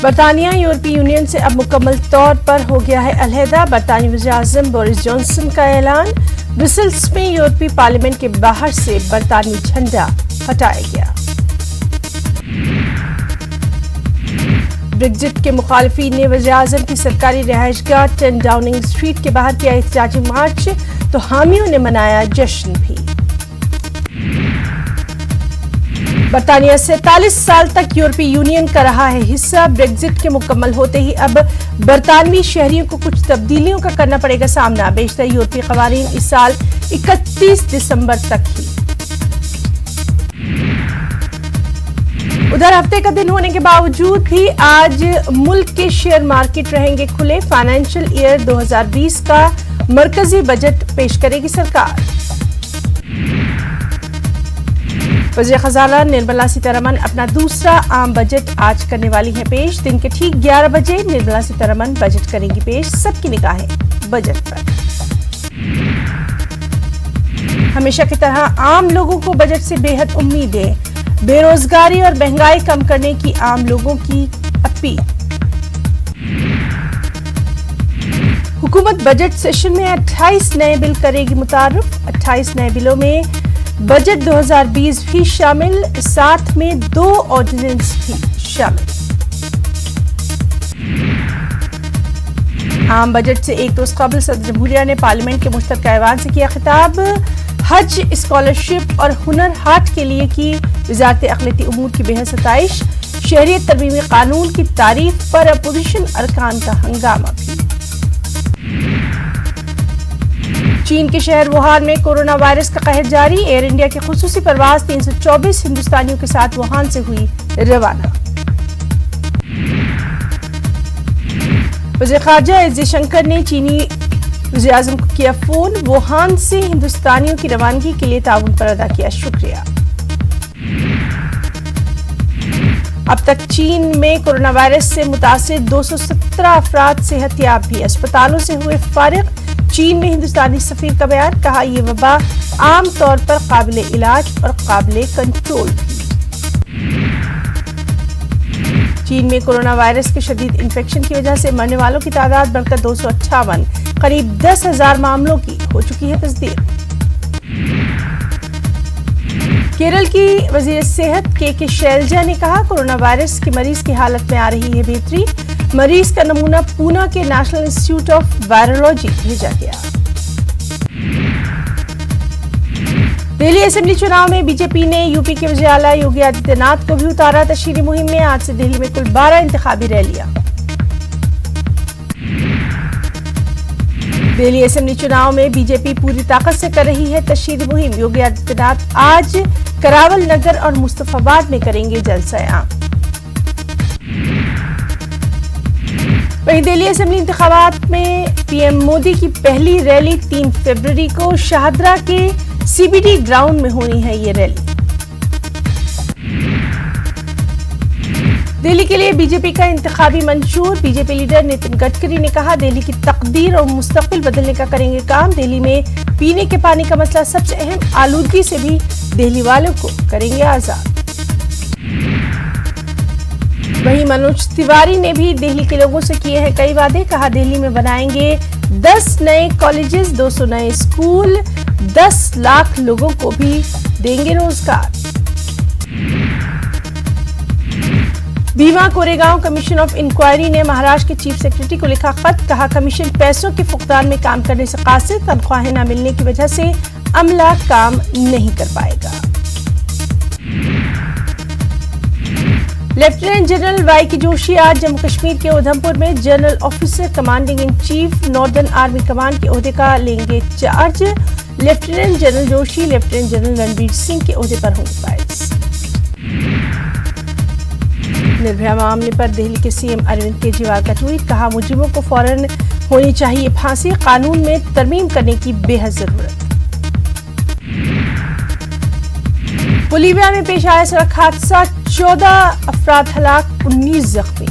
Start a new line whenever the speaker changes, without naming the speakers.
बरतानिया यूरोपीय यूनियन से अब मुकम्मल तौर पर हो गया है अलहदा। बरतानी वज़ीर-ए-आज़म बोरिस जॉनसन का ऐलान। ब्रसेल्स में यूरोपीय पार्लियामेंट के बाहर से बरतानी झंडा हटाया गया। ब्रेग्जिट के मुखालिफिन ने वज़ीर-ए-आज़म की सरकारी रिहाइशगाह 10 डाउनिंग स्ट्रीट के बाहर किया एहतजाजी मार्च, तो हामियों ने मनाया जश्न भी। बरतानिया 47 साल तक यूरोपीय यूनियन का रहा है हिस्सा। ब्रेग्जिट के मुकम्मल होते ही अब बरतानवी शहरियों को कुछ तब्दीलियों का करना पड़ेगा सामना। बेशतर यूरोपीय कवानीन इस साल 31 दिसंबर तक ही। उधर हफ्ते का दिन होने के बावजूद भी आज मुल्क के शेयर मार्केट रहेंगे खुले। फाइनेंशियल ईयर 2020 का मरकजी बजट पेश करेगी सरकार। वज़ीर खजाना निर्मला सीतारमण अपना दूसरा आम बजट आज करने वाली है पेश। दिन के ठीक 11 बजे निर्मला सीतारमण बजट करेंगी पेश। सबकी निगाहें बजट पर। हमेशा की तरह आम लोगों को बजट से बेहद उम्मीदें। बेरोजगारी और महंगाई कम करने की आम लोगों की अपील। हुकूमत बजट सेशन में 28 नए बिल करेगी मुतारुफ। 28 नए बिलों में बजट 2020 भी शामिल, साथ में 2 ऑर्डिनेंस भी शामिल। आम बजट से एक रोज कबल सदर जमहूरिया ने पार्लियामेंट के मुश्तरका ऐवान से किया खिताब। हज स्कॉलरशिप और हुनर हाट के लिए की वजारत अक़लियती उमूर की बेहद सताइश। शहरियत तरमीमी कानून की तारीफ पर अपोजिशन अरकान का हंगामा भी। चीन के शहर वुहान में कोरोना वायरस का कहर जारी। एयर इंडिया की खुसूसी परवाज 324 हिंदुस्तानियों के साथ वुहान से हुई रवाना। वज़ीर ख़ारजा एस जयशंकर ने चीनी वज़ीर-ए-आज़म को किया फोन। वुहान से हिंदुस्तानियों की रवानगी के लिए ताउन पर अदा किया शुक्रिया। अब तक चीन में कोरोना वायरस से मुतासिर 217 अफराद सेहतयाब भी। अस्पतालों से हुए फारिग। चीन में हिंदुस्तानी सफीर का बयान, कहा यह वबा आम तौर पर काबिले इलाज और काबिले कंट्रोल भी। चीन में कोरोना वायरस के शदीद इन्फेक्शन की वजह से मरने वालों की तादाद बढ़कर 258, करीब 10,000 मामलों की हो चुकी है तस्दीक। केरल की वजीर सेहत के शैलजा ने कहा कोरोना वायरस के मरीज की हालत में आ रही है बेहतरी। मरीज का नमूना पूना के नेशनल इंस्टीट्यूट ऑफ वायरोलॉजी भेजा गया। दिल्ली असेंबली चुनाव में बीजेपी ने यूपी के वज़ीर आला योगी आदित्यनाथ को भी उतारा तशहीरी मुहिम में। आज से दिल्ली में कुल 12 इंतखाबी रैलियां। दिल्ली असेंबली चुनाव में बीजेपी पूरी ताकत से कर रही है तशहीरी मुहिम। योगी आदित्यनाथ आज करावल नगर और मुस्तफाबाद में करेंगे जलसा आम। वहीं दिल्ली असेंबली इंतखाबात में पीएम मोदी की पहली रैली 3 फरवरी को शाहदरा के सीबीडी ग्राउंड में होनी है ये रैली। दिल्ली के लिए बीजेपी का इंतखाबी मंशूर। बीजेपी लीडर नितिन गडकरी ने कहा दिल्ली की तकदीर और मुस्तकबिल बदलने का करेंगे काम। दिल्ली में पीने के पानी का मसला सबसे अहम, आलूदगी से भी दिल्ली वालों को करेंगे आजाद। वहीं मनोज तिवारी ने भी दिल्ली के लोगों से किए हैं कई वादे। कहा दिल्ली में बनाएंगे 10 नए कॉलेजेस, 200 नए स्कूल, 10 लाख लोगों को भी देंगे रोजगार। Bhima Koregaon commission of inquiry ने महाराष्ट्र के चीफ सेक्रेटरी को लिखा खत। कहा कमीशन पैसों के फुकदान में काम करने से कासिर, तनख्वाहें न मिलने की वजह से अमला काम नहीं कर पाएगा। लेफ्टिनेंट जनरल वाई जोशी आज जम्मू कश्मीर के उधमपुर में general officer commanding in chief northern army command के ओहदे का लेंगे charge. Lieutenant general Joshi lieutenant general Ranbir Singh के ओहदे पर होंगे फाइज। निर्भया मामले पर दिल्ली के सीएम अरविंद केजरीवाल का ट्वीट। कहा मुजरिमों को फौरन होनी चाहिए फांसी, कानून में तरमीम करने की बेहद जरूरत। बोलीविया में पेश आया सड़क हादसा, 14 अफराद हलाक, 19 जख्मी।